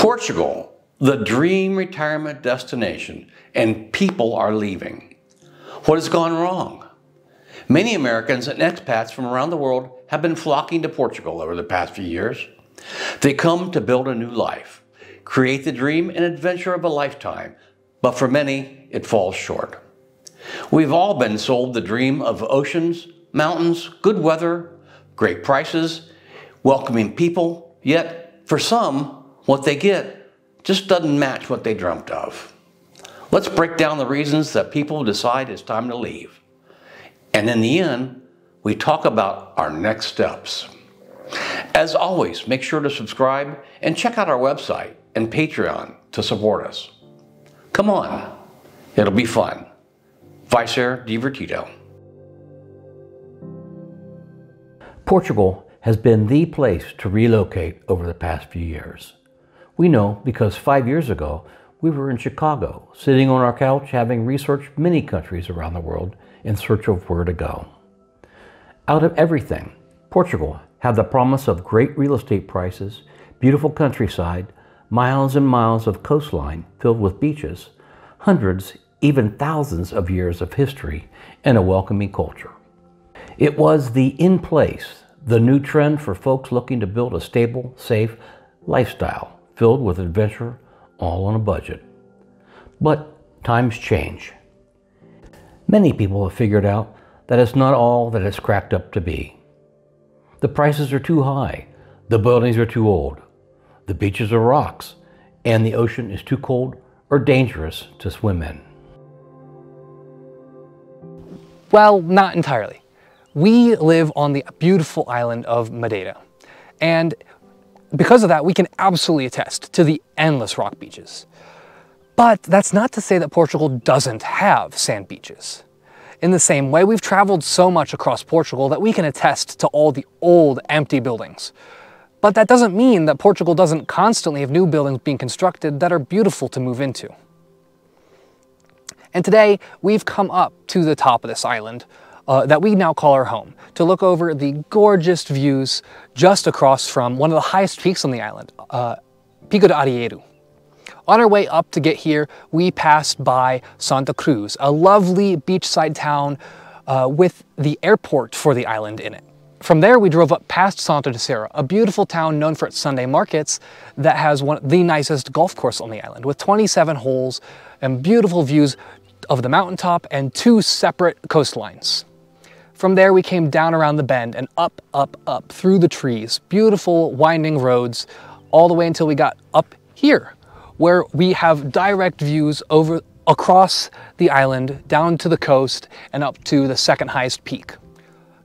Portugal, the dream retirement destination, and people are leaving. What has gone wrong? Many Americans and expats from around the world have been flocking to Portugal over the past few years. They come to build a new life, create the dream and adventure of a lifetime, but for many, it falls short. We've all been sold the dream of oceans, mountains, good weather, great prices, welcoming people, yet for some, what they get just doesn't match what they dreamt of. Let's break down the reasons that people decide it's time to leave. And in the end, we talk about our next steps. As always, make sure to subscribe and check out our website and Patreon to support us. Come on, it'll be fun. Vai ser divertido. Portugal has been the place to relocate over the past few years. We know because 5 years ago, we were in Chicago, sitting on our couch having researched many countries around the world in search of where to go. Out of everything, Portugal had the promise of great real estate prices, beautiful countryside, miles and miles of coastline filled with beaches, hundreds, even thousands of years of history, and a welcoming culture. It was the in place, the new trend for folks looking to build a stable, safe lifestyle filled with adventure, all on a budget. But times change. Many people have figured out that it's not all that it's cracked up to be. The prices are too high, the buildings are too old, the beaches are rocks, and the ocean is too cold or dangerous to swim in. Well, not entirely. We live on the beautiful island of Madeira, and because of that, we can absolutely attest to the endless rock beaches. But that's not to say that Portugal doesn't have sand beaches. In the same way, we've traveled so much across Portugal that we can attest to all the old, empty buildings. But that doesn't mean that Portugal doesn't constantly have new buildings being constructed that are beautiful to move into. And today, we've come up to the top of this island that we now call our home, to look over the gorgeous views just across from one of the highest peaks on the island, Pico de Arieiro. On our way up to get here, we passed by Santa Cruz, a lovely beachside town with the airport for the island in it. From there, we drove up past Santa Terceira, a beautiful town known for its Sunday markets that has the nicest golf course on the island, with 27 holes and beautiful views of the mountaintop and 2 separate coastlines. From there, we came down around the bend and up, up, up through the trees, beautiful winding roads, all the way until we got up here, where we have direct views across the island, down to the coast, and up to the second highest peak.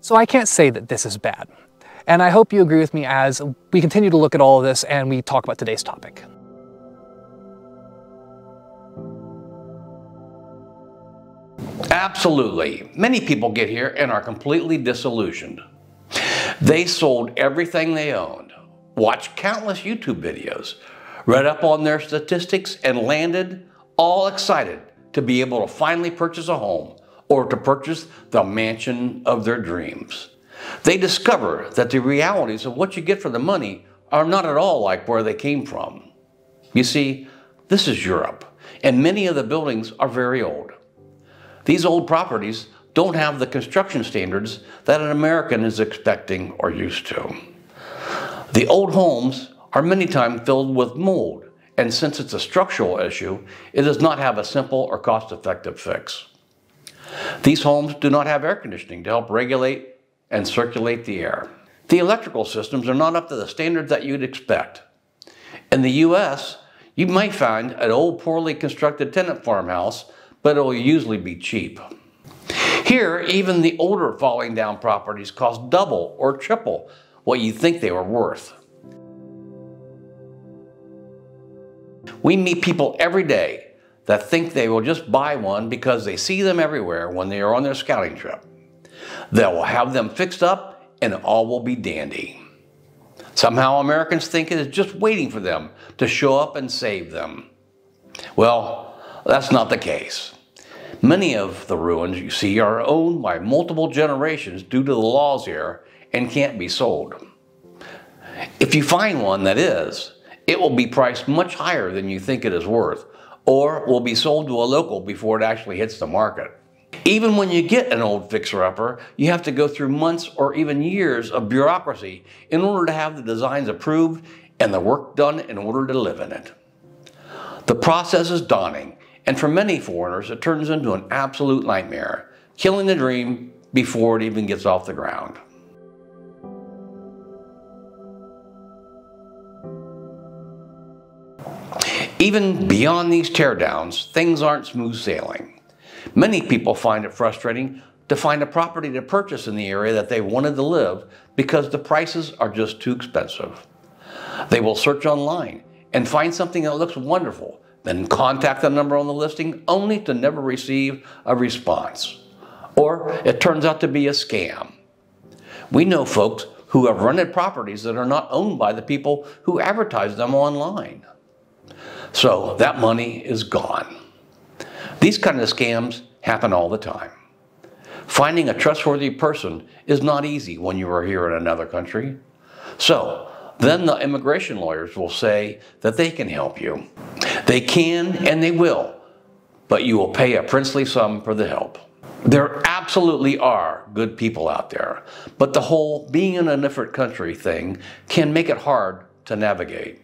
So I can't say that this is bad. And I hope you agree with me as we continue to look at all of this and we talk about today's topic. Absolutely. Many people get here and are completely disillusioned. They sold everything they owned, watched countless YouTube videos, read up on their statistics, and landed all excited to be able to finally purchase a home or to purchase the mansion of their dreams. They discover that the realities of what you get for the money are not at all like where they came from. You see, this is Europe, and many of the buildings are very old. These old properties don't have the construction standards that an American is expecting or used to. The old homes are many times filled with mold, and since it's a structural issue, it does not have a simple or cost-effective fix. These homes do not have air conditioning to help regulate and circulate the air. The electrical systems are not up to the standards that you'd expect. In the US, you might find an old, poorly constructed tenant farmhouse, but it will usually be cheap. Here, even the older falling down properties cost double or triple what you think they were worth. We meet people every day that think they will just buy one because they see them everywhere when they are on their scouting trip. They will have them fixed up and all will be dandy. Somehow Americans think it is just waiting for them to show up and save them. Well, that's not the case. Many of the ruins you see are owned by multiple generations due to the laws here and can't be sold. If you find one that is, it will be priced much higher than you think it is worth, or will be sold to a local before it actually hits the market. Even when you get an old fixer-upper, you have to go through months or even years of bureaucracy in order to have the designs approved and the work done in order to live in it. The process is daunting, and for many foreigners it turns into an absolute nightmare, killing the dream before it even gets off the ground. Even beyond these teardowns, things aren't smooth sailing. Many people find it frustrating to find a property to purchase in the area that they wanted to live because the prices are just too expensive. They will search online and find something that looks wonderful, then contact the number on the listing only to never receive a response. Or it turns out to be a scam. We know folks who have rented properties that are not owned by the people who advertise them online. So that money is gone. These kind of scams happen all the time. Finding a trustworthy person is not easy when you are here in another country. So then the immigration lawyers will say that they can help you. They can and they will, but you will pay a princely sum for the help. There absolutely are good people out there, but the whole being in a different country thing can make it hard to navigate.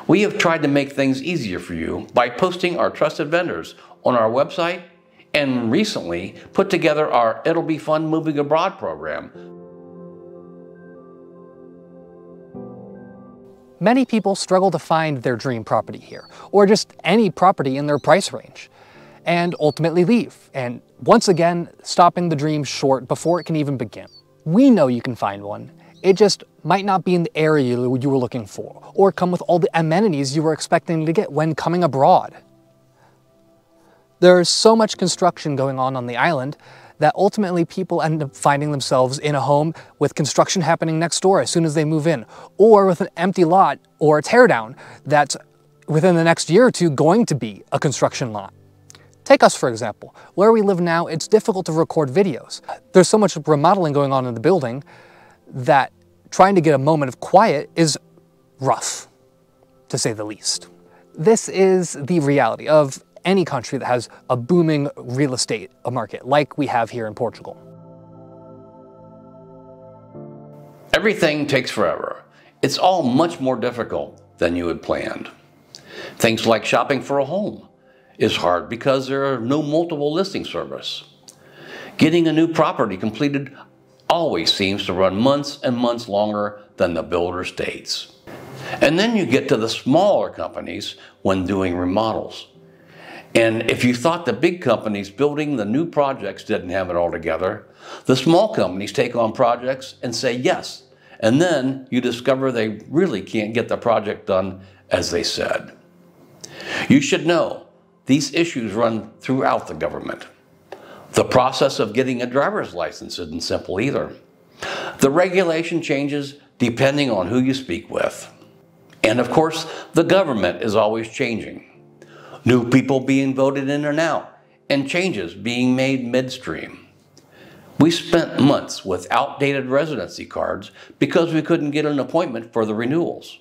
We have tried to make things easier for you by posting our trusted vendors on our website and recently put together our It'll Be Fun Moving Abroad program. Many people struggle to find their dream property here, or just any property in their price range, and ultimately leave, and once again stopping the dream short before it can even begin. We know you can find one. It just might not be in the area you were looking for, or come with all the amenities you were expecting to get when coming abroad. There's so much construction going on the island that ultimately people end up finding themselves in a home with construction happening next door as soon as they move in, or with an empty lot or a teardown that's within the next year or two going to be a construction lot. Take us, for example. Where we live now, it's difficult to record videos. There's so much remodeling going on in the building that trying to get a moment of quiet is rough, to say the least. This is the reality of any country that has a booming real estate market like we have here in Portugal. Everything takes forever. It's all much more difficult than you had planned. Things like shopping for a home is hard because there are no multiple listing service. Getting a new property completed always seems to run months and months longer than the builder states. And then you get to the smaller companies when doing remodels. And if you thought the big companies building the new projects didn't have it all together, the small companies take on projects and say yes. And then you discover they really can't get the project done as they said. You should know these issues run throughout the government. The process of getting a driver's license isn't simple either. The regulation changes depending on who you speak with. And of course, the government is always changing. New people being voted in and out, and changes being made midstream. We spent months with outdated residency cards because we couldn't get an appointment for the renewals.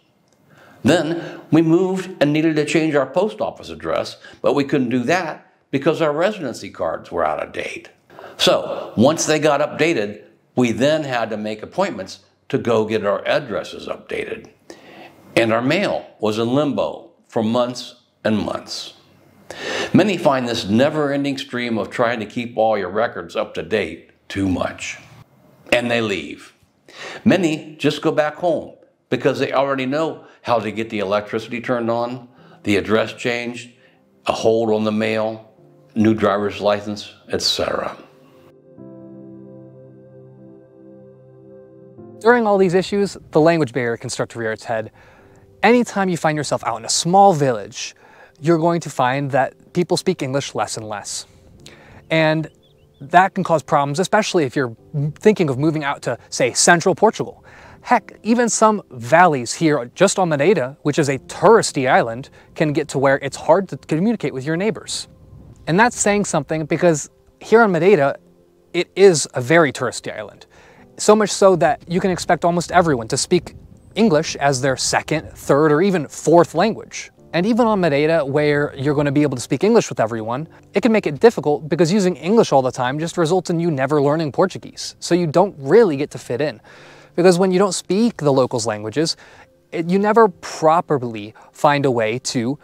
Then we moved and needed to change our post office address, but we couldn't do that because our residency cards were out of date. So once they got updated, we then had to make appointments to go get our addresses updated. And our mail was in limbo for months and months. Many find this never-ending stream of trying to keep all your records up to date too much, and they leave. Many just go back home because they already know how to get the electricity turned on, the address changed, a hold on the mail, new driver's license, etc. During all these issues, the language barrier can start to rear its head. Anytime you find yourself out in a small village, you're going to find that people speak English less and less. And that can cause problems, especially if you're thinking of moving out to, say, central Portugal. Heck, even some valleys here just on Madeira, which is a touristy island, can get to where it's hard to communicate with your neighbors. And that's saying something because here on Madeira, it is a very touristy island. So much so that you can expect almost everyone to speak English as their second, third, or even fourth language. And even on Madeira, where you're going to be able to speak English with everyone, it can make it difficult because using English all the time just results in you never learning Portuguese. So you don't really get to fit in. Because when you don't speak the locals' languages, you never properly find a way to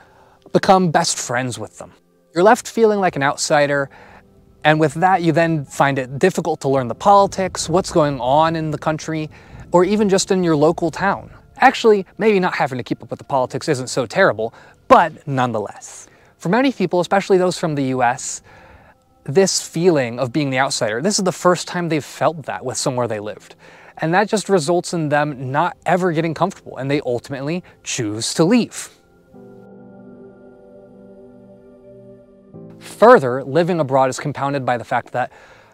become best friends with them. You're left feeling like an outsider, and with that you then find it difficult to learn the politics, what's going on in the country, or even just in your local town. Actually, maybe not having to keep up with the politics isn't so terrible, but nonetheless. For many people, especially those from the US, this feeling of being the outsider, this is the first time they've felt that with somewhere they lived. And that just results in them not ever getting comfortable, and they ultimately choose to leave. Further, living abroad is compounded by the fact that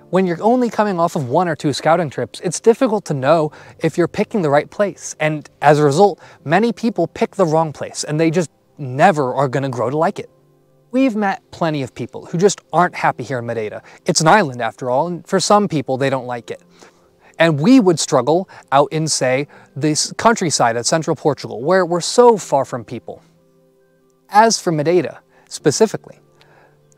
when you're only coming off of 1 or 2 scouting trips, it's difficult to know if you're picking the right place. And as a result, many people pick the wrong place and they just never are going to grow to like it. We've met plenty of people who just aren't happy here in Madeira. It's an island after all, and for some people they don't like it. And we would struggle out in, say, this countryside of central Portugal, where we're so far from people. As for Madeira, specifically,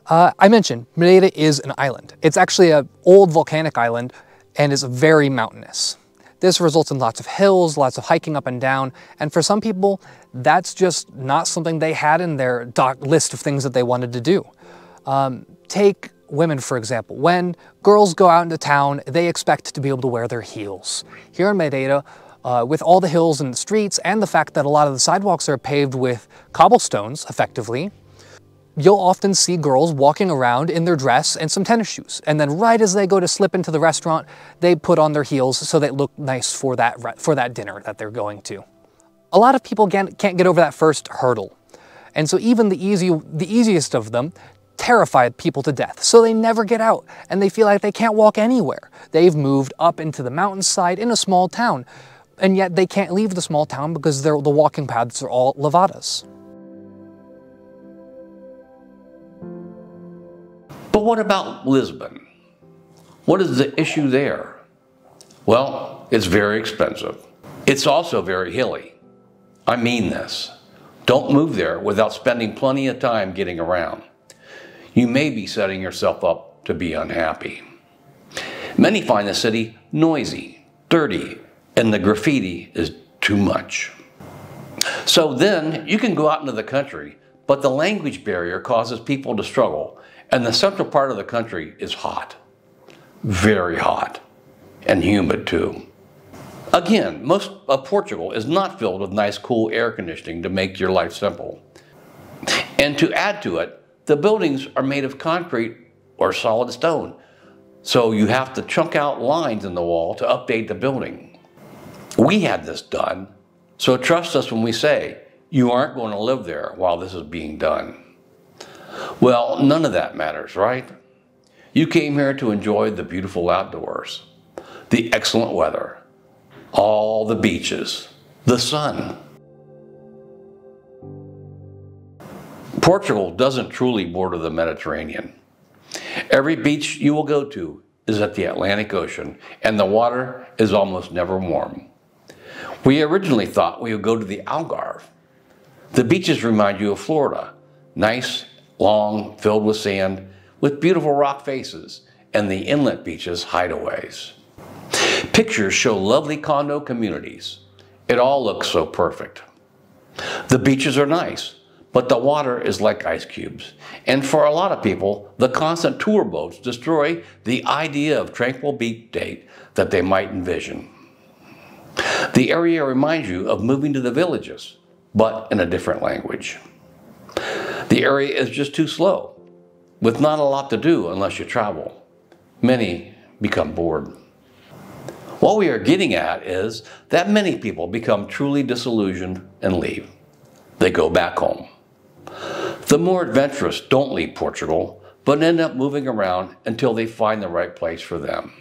I mentioned Madeira is an island. It's actually an old volcanic island and is very mountainous. This results in lots of hills, lots of hiking up and down, and for some people, that's just not something they had in their list of things that they wanted to do. Take women, for example. When girls go out into town, they expect to be able to wear their heels. Here in Madeira, with all the hills and the streets and the fact that a lot of the sidewalks are paved with cobblestones, effectively, you'll often see girls walking around in their dress and some tennis shoes. And then right as they go to slip into the restaurant, they put on their heels so they look nice for that dinner that they're going to. A lot of people can't get over that first hurdle. And so even the easiest of them terrified people to death. So they never get out and they feel like they can't walk anywhere. They've moved up into the mountainside in a small town, and yet they can't leave the small town because the walking paths are all levadas. But what about Lisbon? What is the issue there? Well, it's very expensive. It's also very hilly. I mean this. Don't move there without spending plenty of time getting around. You may be setting yourself up to be unhappy. Many find the city noisy, dirty, and the graffiti is too much. So then you can go out into the country, but the language barrier causes people to struggle. And the central part of the country is hot, very hot, and humid too. Again, most of Portugal is not filled with nice, cool air conditioning to make your life simple. And to add to it, the buildings are made of concrete or solid stone, so you have to chunk out lines in the wall to update the building. We had this done, so trust us when we say you aren't going to live there while this is being done. Well, none of that matters, right? You came here to enjoy the beautiful outdoors, the excellent weather, all the beaches, the sun. Portugal doesn't truly border the Mediterranean. Every beach you will go to is at the Atlantic Ocean, and the water is almost never warm. We originally thought we would go to the Algarve. The beaches remind you of Florida, nice, long, filled with sand, with beautiful rock faces, and the inlet beaches hideaways. Pictures show lovely condo communities. It all looks so perfect. The beaches are nice, but the water is like ice cubes. And for a lot of people, the constant tour boats destroy the idea of tranquil beach date that they might envision. The area reminds you of moving to the villages, but in a different language. The area is just too slow, with not a lot to do unless you travel. Many become bored. What we are getting at is that many people become truly disillusioned and leave. They go back home. The more adventurous don't leave Portugal, but end up moving around until they find the right place for them.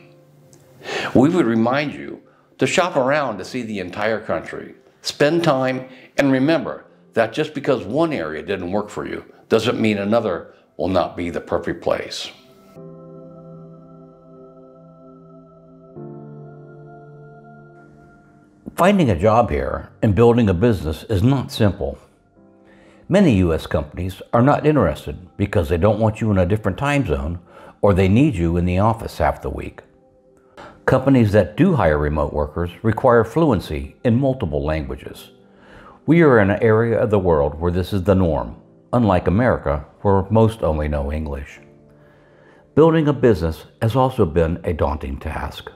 We would remind you to shop around to see the entire country, spend time, and remember that just because one area didn't work for you doesn't mean another will not be the perfect place. Finding a job here and building a business is not simple. Many U.S. companies are not interested because they don't want you in a different time zone or they need you in the office half the week. Companies that do hire remote workers require fluency in multiple languages. We are in an area of the world where this is the norm, unlike America, where most only know English. Building a business has also been a daunting task.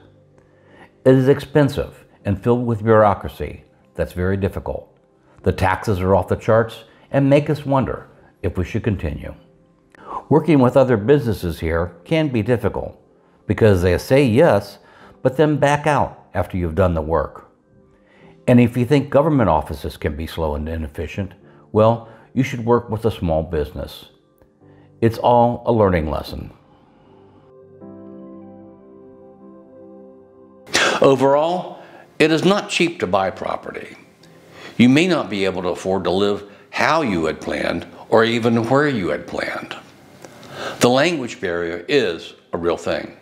It is expensive and filled with bureaucracy that's very difficult. The taxes are off the charts and make us wonder if we should continue. Working with other businesses here can be difficult because they say yes, but then back out after you've done the work. And if you think government offices can be slow and inefficient, well, you should work with a small business. It's all a learning lesson. Overall, it is not cheap to buy property. You may not be able to afford to live how you had planned or even where you had planned. The language barrier is a real thing.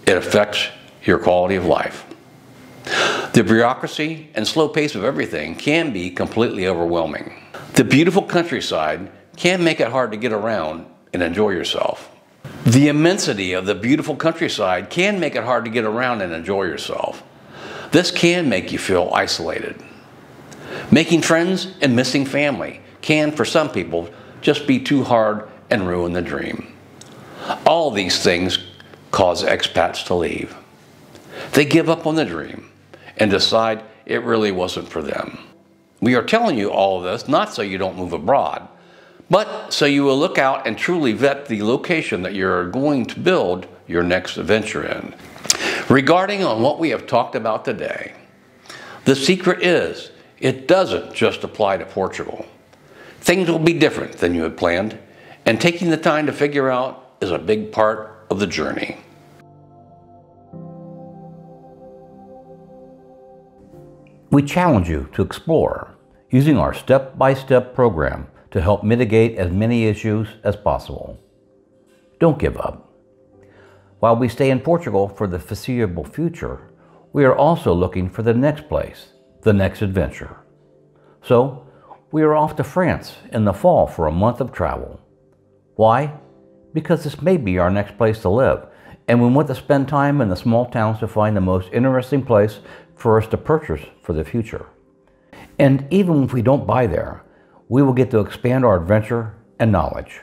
It affects your quality of life. The bureaucracy and slow pace of everything can be completely overwhelming. The beautiful countryside can make it hard to get around and enjoy yourself. The immensity of the beautiful countryside can make it hard to get around and enjoy yourself. This can make you feel isolated. Making friends and missing family can, for some people, just be too hard and ruin the dream. All these things cause expats to leave. They give up on the dream and decide it really wasn't for them. We are telling you all of this not so you don't move abroad, but so you will look out and truly vet the location that you're going to build your next venture in. Regarding on what we have talked about today, the secret is it doesn't just apply to Portugal. Things will be different than you had planned, and taking the time to figure out is a big part of the journey. We challenge you to explore using our step-by-step program to help mitigate as many issues as possible. Don't give up. While we stay in Portugal for the foreseeable future, we are also looking for the next place, the next adventure. So, we are off to France in the fall for a month of travel. Why? Because this may be our next place to live, and we want to spend time in the small towns to find the most interesting place for us to purchase for the future. And even if we don't buy there, we will get to expand our adventure and knowledge.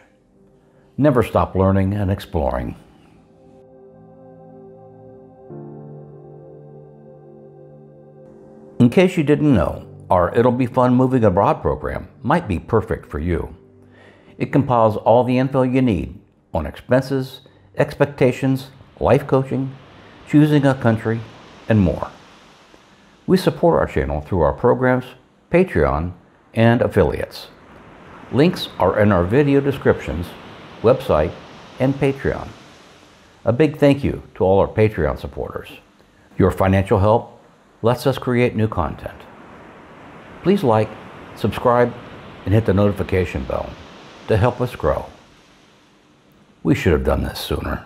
Never stop learning and exploring. In case you didn't know, our It'll Be Fun Moving Abroad program might be perfect for you. It compiles all the info you need on expenses, expectations, life coaching, choosing a country, and more. We support our channel through our programs, Patreon, and affiliates. Links are in our video descriptions, website, and Patreon. A big thank you to all our Patreon supporters. Your financial help lets us create new content. Please like, subscribe, and hit the notification bell to help us grow. We should have done this sooner.